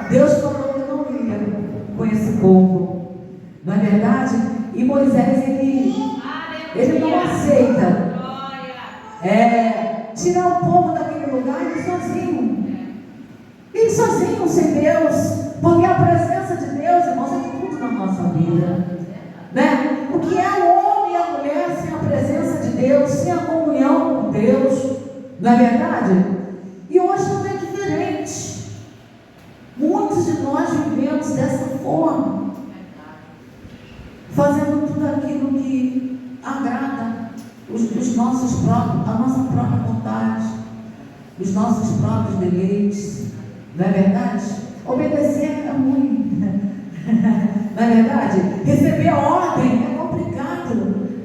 Deus falou que não ia com esse povo, não é verdade? E Moisés, ele não aceita tirar o povo daquele lugar, ele sozinho, sem Deus, porque a presença de Deus, irmãos, é tudo na nossa vida, né? O que é o homem e a mulher sem a presença de Deus, sem a comunhão com Deus, não é verdade? E hoje não é diferente. Muitos de nós vivemos dessa forma, fazendo tudo aquilo que agrada os nossos próprios, a nossa própria vontade, os nossos próprios deleites, não é verdade? Obedecer é ruim, não é verdade? Receber a ordem é complicado,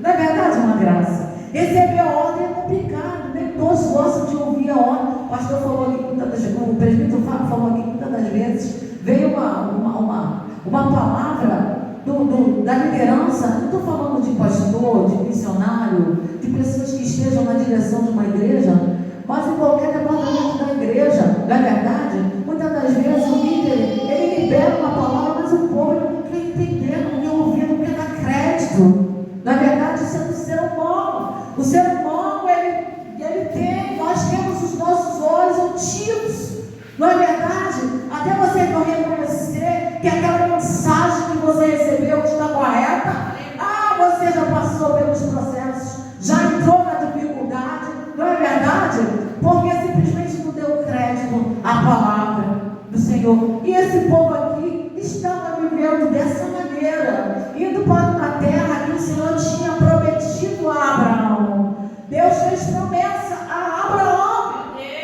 não é verdade, uma graça? Receber a ordem é complicado, nem todos gostam de ouvir a ordem. O pastor falou aqui muitas das vezes, o presbítero Fábio falou aqui muitas das vezes, veio uma palavra da liderança. Não estou falando de pastor, de missionário, de pessoas que estejam na direção de uma igreja, mas em qualquer departamento da igreja, não é verdade? Muitas das vezes o líder, ele libera uma palavra, mas o povo não quer entender, não quer ouvir, não quer dar crédito. Na verdade, sendo o ser humano, nós temos os nossos olhos altivos, não é verdade? Até você não reconhecer que aquela mensagem que você recebeu está correta. Você já passou pelos processos, já entrou na dificuldade, não é verdade? Porque simplesmente não deu crédito à palavra do Senhor. E esse povo aqui estava vivendo dessa maneira, indo para uma terra que o Senhor tinha prometido a Abraão. Deus fez promessa a Abraão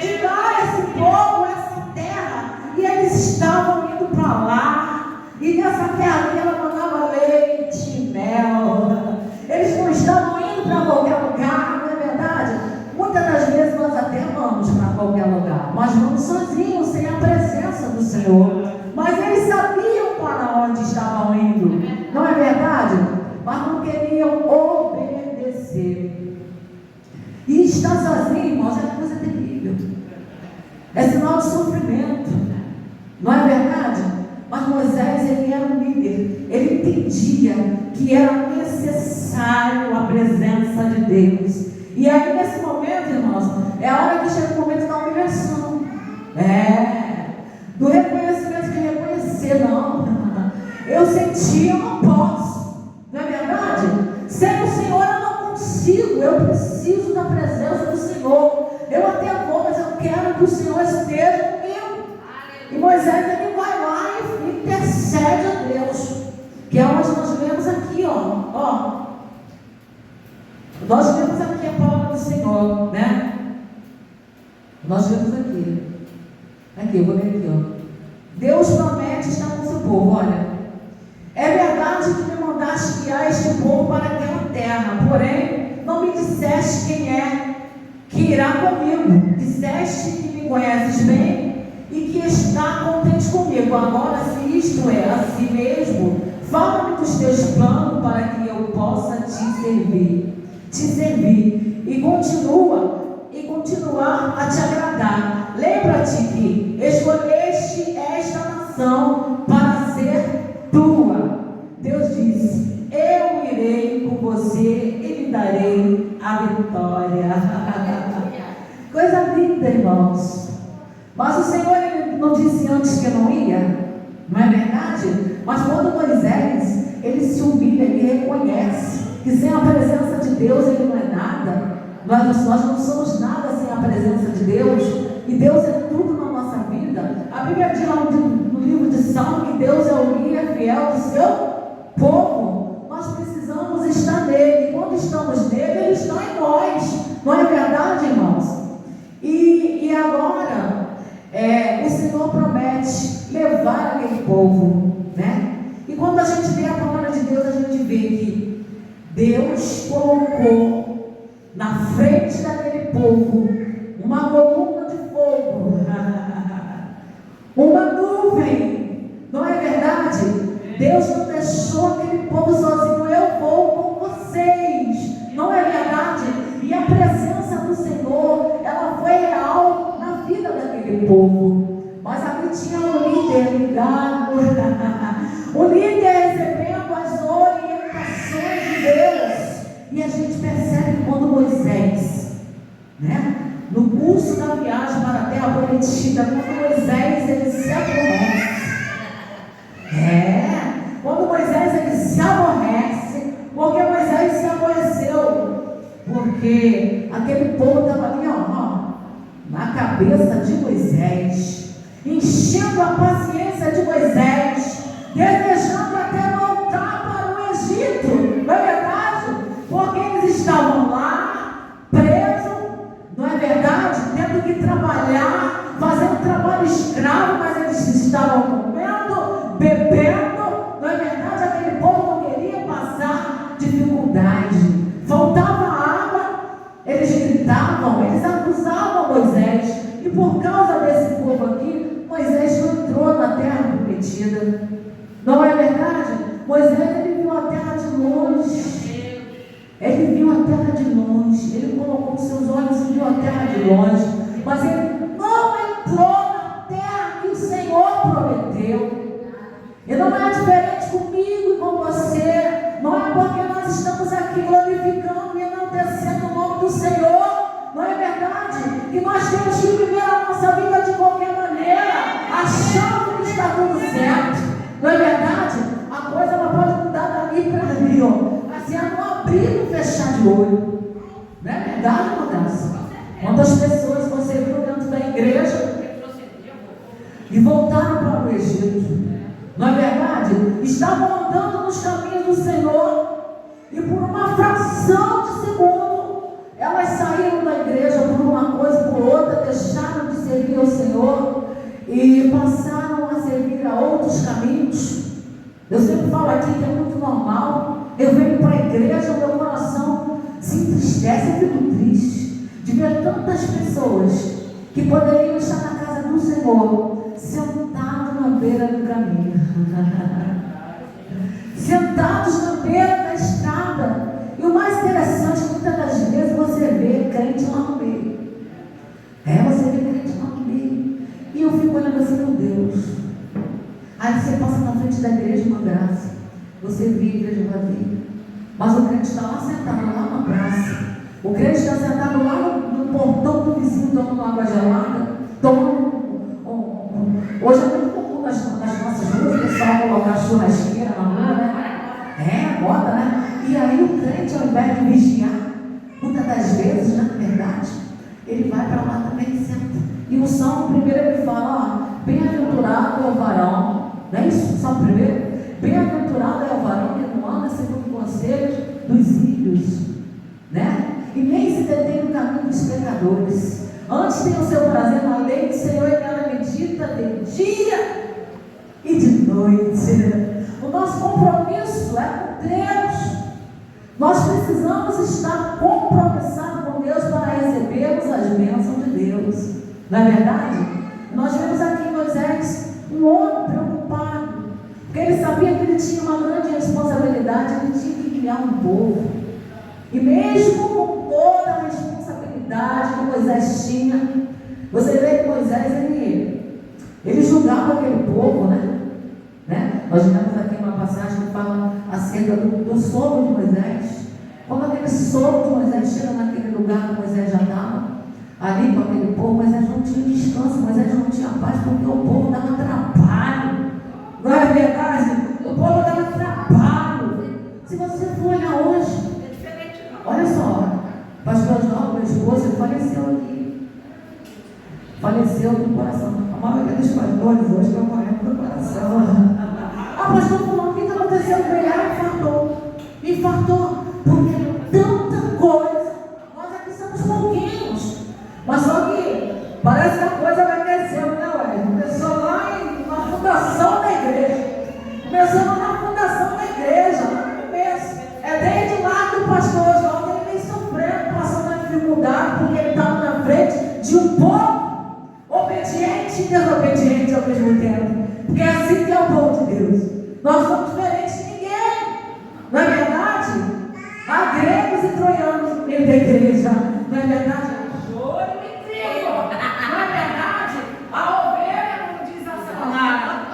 de dar a esse povo essa terra, e eles estavam indo para lá, e nessa terra aqui ela mandava leite e mel. Eles não estavam indo para qualquer lugar, não é verdade? Muitas das vezes nós até vamos para qualquer lugar, mas vamos sozinhos, sem a presença do Senhor. Mas eles sabiam para onde estavam indo, não é verdade? Mas não queriam obedecer. E estar sozinho, irmãos, é coisa terrível. É sinal de sofrimento, não é verdade? Mas Moisés, ele era um líder. Ele entendia que era necessário a presença de Deus. E aí, nesse momento, irmãos, é a hora que chega o momento da humilhação. Do reconhecimento, de reconhecer, não. Eu senti, eu não posso. Não é verdade? Sem o Senhor eu não consigo. Eu preciso da presença do Senhor. Eu até vou, mas eu quero que o Senhor esteja comigo. E Moisés, ele vai lá e intercede a Deus. Que é onde nós vemos aqui, ó. Nós vemos aqui a palavra do Senhor, né? Nós vemos aqui. Aqui, eu vou ler aqui, ó. Deus promete estar com o seu povo, olha. É verdade que me mandaste guiar este povo para aquela terra, porém, não me disseste quem é que irá comigo. Disseste que me conheces bem e que está contente comigo. Agora, se isto é assim mesmo, fala-me dos teus planos para que eu possa te servir e continuar a te agradar. Lembra-te que escolheste esta nação para ser tua. Deus disse: eu irei com você e lhe darei a vitória. Coisa linda, irmãos. Mas o Senhor, ele não disse antes que não ia, não é verdade? Mas quando Moisés, ele se humilha, ele reconhece que sem a presença de Deus ele não é nada. Nós não somos nada sem a presença de Deus. E Deus é tudo na nossa vida. A Bíblia diz lá no livro de Salmo que Deus é o guia fiel do seu povo. Nós precisamos estar nele. E quando estamos nele, ele está em nós. Não é verdade, irmãos? E agora, o Senhor promete levar aquele povo, né? E quando a gente vê a palavra de Deus, a gente vê que Deus colocou na frente daquele povo uma coluna de fogo, uma nuvem, não é verdade? Deus não deixou aquele povo sozinho. Eu vou com vocês, não é verdade? E a presença do Senhor, ela foi real na vida daquele povo. Mas ali tinha um líder ligado, o líder recebendo as orientações de Deus. E a gente percebe que quando Moisés, né, no curso da viagem para a terra prometida, quando Moisés ele se aborrece, quando Moisés ele se aborrece, porque Moisés se aborreceu, porque aquele povo estava ali, na cabeça de Moisés, enchendo a paciência de Moisés, desejando até voltar para o Egito, não é verdade? Porque eles estavam lá, presos, não é verdade? Tendo que trabalhar, fazendo trabalho escravo, mas eles estavam comendo, bebendo, não é verdade? Aquele povo não queria passar dificuldade, faltava água, eles gritavam, eles acusavam Moisés, e por causa desse povo aqui, Moisés não entrou na terra prometida, não é verdade? Moisés ele viu a terra de longe, ele viu a terra de longe, ele colocou os seus olhos e viu a terra de longe, mas ele não entrou na terra que o Senhor prometeu. E não é diferente comigo e com você, não é porque nós estamos aqui glorificando e enaltecendo o nome do Senhor, não é verdade? Que nós temos que viver a nossa vida de qualquer maneira, achando que está tudo certo, não é verdade? A coisa ela pode mudar dali para ali, assim, é no abrir e fechar de olho, não é verdade, mudança? Quantas pessoas você viu dentro da igreja e voltaram para o Egito? Não é verdade? Estavam andando nos caminhos do Senhor e por uma fração de segundo elas saíram da igreja por uma coisa por outra, deixaram de servir ao Senhor e passaram a servir a outros caminhos. Eu sempre falo aqui que é muito normal. Eu venho para a igreja, o meu coração se entristece, eu fico triste de ver tantas pessoas que poderiam estar na casa do Senhor sentados na beira do caminho, sentados na beira da estrada. E o mais interessante, muitas das vezes você vê crente lá no meio. Você vê crente lá no meio. E eu fico olhando assim, meu Deus. Aí você passa na frente da igreja, uma graça. Você vê a igreja vazia. Mas o crente está lá sentado, lá na praça. O crente está sentado lá no portão do vizinho, tomando água gelada, tomando. Hoje é muito comum nas nossas ruas, o pessoal colocar churrasqueira na rua, né? Moda, né? E aí o crente, ao invés de vigiar, muitas das vezes, na verdade, ele vai para lá também e senta. E o Salmo primeiro ele fala, bem-aventurado é o varão, não é isso? Salmo primeiro? Bem-aventurado é o varão que não anda segundo o conselho dos ímpios, né? E nem se detém no caminho dos pecadores. Antes tem o seu prazer na lei do Senhor e nela medita de dia e de noite. O nosso compromisso é com Deus. Nós precisamos estar compromissados com Deus para recebermos as bênçãos de Deus. Não é verdade? Nós vemos aqui em Moisés um homem preocupado, porque ele sabia que ele tinha uma grande responsabilidade, ele tinha que criar um povo. E mesmo com toda a responsabilidade que Moisés tinha, você vê que Moisés ele julgava aquele povo, né? Nós vemos aqui uma passagem que fala acerca do sogro de Moisés. Quando aquele sogro de Moisés chega naquele lugar que Moisés já estava, ali com aquele povo, Moisés não tinha descanso, Moisés não tinha paz, porque o povo dava trabalho. Não é verdade? O povo dava trabalho. Se você for olhar hoje, olha só, pastor João, meu esposo, ele faleceu aqui. Faleceu do coração. A maioria dos pastores hoje estão morrendo do coração. Pastor, o que aconteceu com ele? Infartou. Porque tanta coisa. Nós aqui somos pouquinhos. Mas só que parece que a coisa vai crescendo, né, ué? Começou lá na fundação da igreja. Começamos na fundação da igreja, lá no começo. Desde lá que o pastor João ele vem sofrendo, passando a dificuldade, porque ele estava na frente de um povo obediente e desobediente ao mesmo tempo. Porque é assim que é o povo de Deus. Nós somos diferentes de ninguém. Não é verdade? Há gregos e troianos no meio da igreja. Não é verdade? Choro e trigo. Não é verdade? A ovelha, como diz a Samara,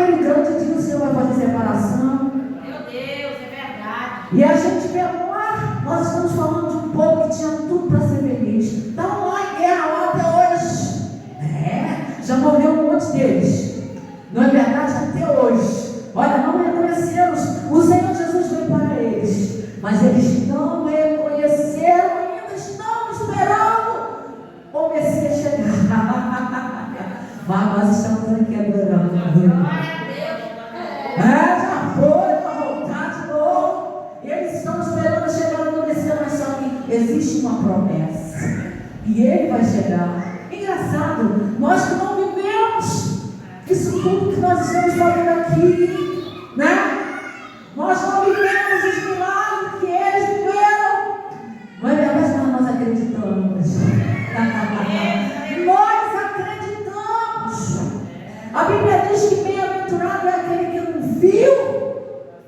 naquele grande dia o Senhor vai fazer separação. Meu Deus, é verdade. E a gente vê lá, nós estamos falando de um povo que tinha tudo para ser feliz. Estavam lá em guerra lá até hoje. Já morreu um monte deles. Não é verdade? Até hoje. Olha, não reconheceram. O Senhor Jesus veio para eles. Mas eles não reconheceram ainda. Estão esperando o Messias chegar. Mas nós estamos aqui adorando. Glória a Deus. Já foi para voltar de novo. E eles estão esperando chegar no Messias, mas só que existe uma promessa. E ele vai chegar. Engraçado, nós que não vivemos isso tudo que nós estamos falando aqui, né? Nós não vivemos os milagres que eles viveram. Não é verdade, mas nós acreditamos. Nós acreditamos. A Bíblia diz que bem-aventurado é aquele que não viu,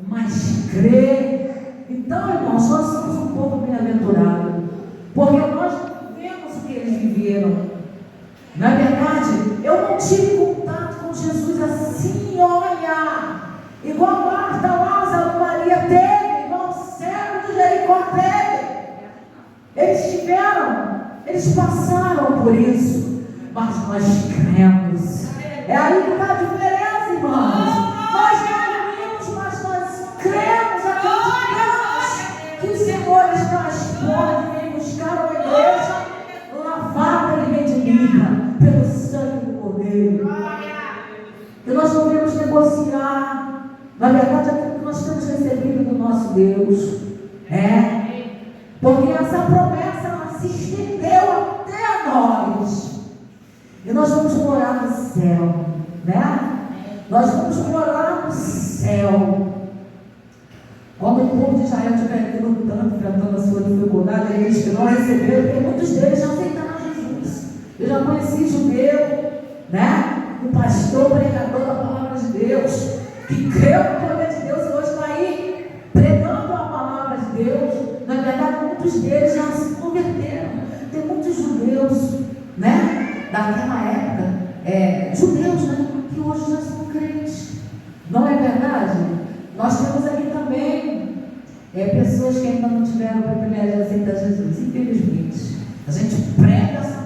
mas crê. Então, irmãos, nós somos um povo bem-aventurado, porque nós não vivemos o que eles viveram. Na verdade, eu não tive contato com Jesus assim, olha, igual Marta, Lázaro, Maria teve, igual o cego de Jericó teve. Eles passaram por isso, mas nós cremos. É aí que está a diferença, irmãos. Nós não vimos, mas nós cremos, acreditamos que o Senhor está às portas e vem buscar uma igreja lavada e redimida pelo sangue do Cordeiro. Que nós não devemos negociar, na verdade, aquilo que nós temos recebido do nosso Deus. Porque essa promessa ela se estendeu até nós. E nós vamos morar no céu, né? Nós vamos morar no céu. Quando o povo de Israel estiver aqui lutando, enfrentando a sua dificuldade, eles que não receberam, porque muitos deles já aceitaram Jesus. Eu já conheci judeu, né? Um pastor, pregador da palavra de Deus, que creu no poder de Deus e hoje está aí pregando a palavra de Deus. Na verdade, muitos deles já se converteram. Tem muitos judeus, né? Daquela época, judeus, né? Que hoje já são crentes. Não é verdade? Nós temos aqui também pessoas que ainda não tiveram o privilégio de aceitar Jesus, infelizmente. A gente prega essa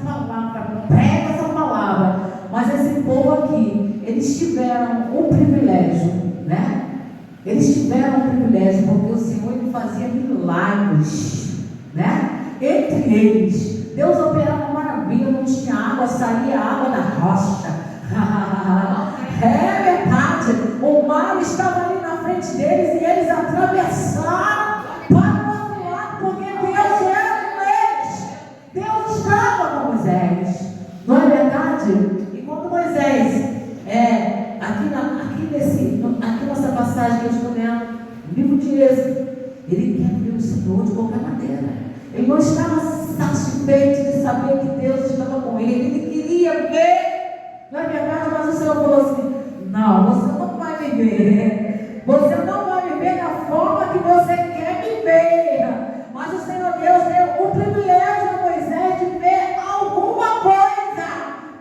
palavra, mas esse povo aqui, eles tiveram o privilégio, né? Eles tiveram o privilégio, porque o Senhor ele fazia milagres, né? Entre eles, Deus operava maravilha, não tinha água, saía água da rocha. É verdade, o mar estava ali na frente deles e eles atravessaram para o outro lado, porque Deus era com eles. Deus estava com Moisés, não é verdade? E quando Moisés, aqui nessa passagem que eu estou lendo, no livro de Êxodo, ele quer ver o Senhor de qualquer maneira. Ele não estava satisfeito de saber que Deus estava com ele queria ver, não é verdade? Mas o Senhor falou assim: não, você não vai viver, você não vai viver da forma que você quer viver. Mas o Senhor Deus deu o privilégio a Moisés de ver alguma coisa,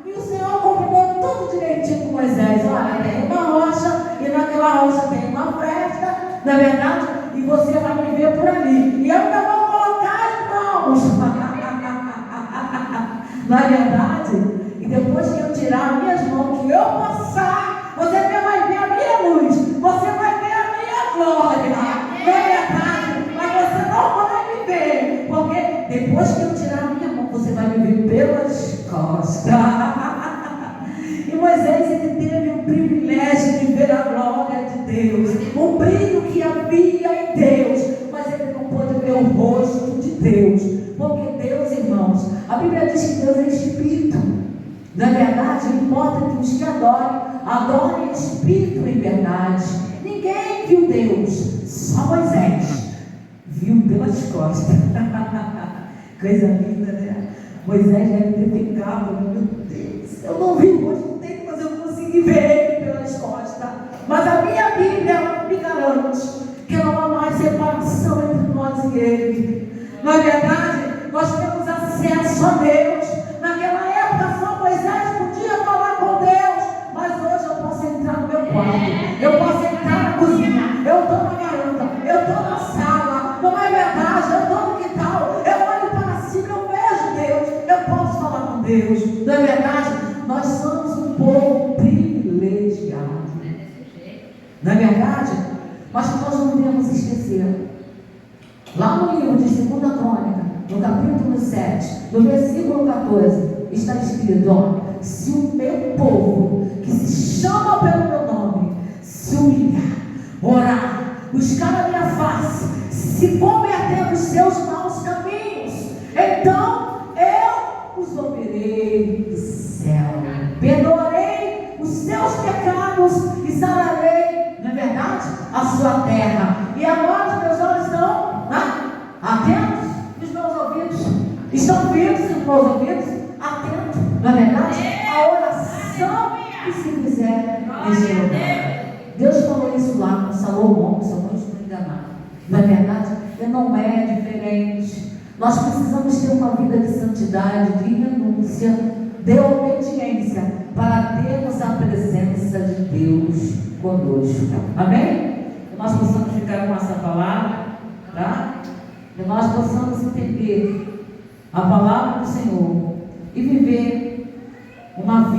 e o Senhor combinou tudo direitinho com Moisés. Olha, tem uma rocha, e naquela rocha tem uma festa, não é verdade? E você vai viver por ali, e eu ainda vou colocar as mãos. Não é verdade? E depois que eu tirar as minhas mãos, que eu passar, você vai ver a minha luz, você vai ver a minha glória. Não é verdade? Mas você não vai me ver, porque depois que eu tirar a minha mão, você vai me ver pelas costas. E Moisés, ele teve o privilégio de ver a glória de Deus, o brilho que havia em Deus, mas ele não pôde ver o rosto de Deus. Porque Deus, irmãos, a Bíblia diz que Deus é Espírito. Na verdade, importa que os que adorem em Espírito e em verdade. Ninguém viu Deus, só Moisés viu pelas costas. Coisa linda, né? Moisés deve ter ficado, meu Deus, eu não vi o rosto dele, mas eu consegui ver ele pelas costas. Mas a minha Bíblia, ela me garante que não há mais separação entre nós e ele. Não é verdade? Nós temos acesso a Deus. Naquela época só Moisés podia falar com Deus, mas hoje eu posso entrar no meu quarto povo privilegiado. Não é verdade? Mas nós não devemos esquecer. Lá no livro de 2 Crônica, no capítulo 7, no versículo 14, está escrito: ó, se o meu povo, que se chama pelo meu nome, se humilhar, orar, buscar a minha face, se converter dos seus maus caminhos, então eu os ouvirei do céu, perdoarei os seus pecados e sararei, não é verdade, a sua terra. E agora os meus olhos estão atentos, os meus ouvidos estão vivos, os meus ouvidos atentos, não é verdade, a oração que se fizer neste lugar. Deus falou isso lá com Salomão, se eu não estou enganado. Não é verdade? E não é diferente. Nós precisamos ter uma vida de santidade, de renúncia, de obediência, para termos a presença de Deus conosco. Amém? Que nós possamos ficar com essa palavra, tá? Que nós possamos entender a palavra do Senhor e viver uma vida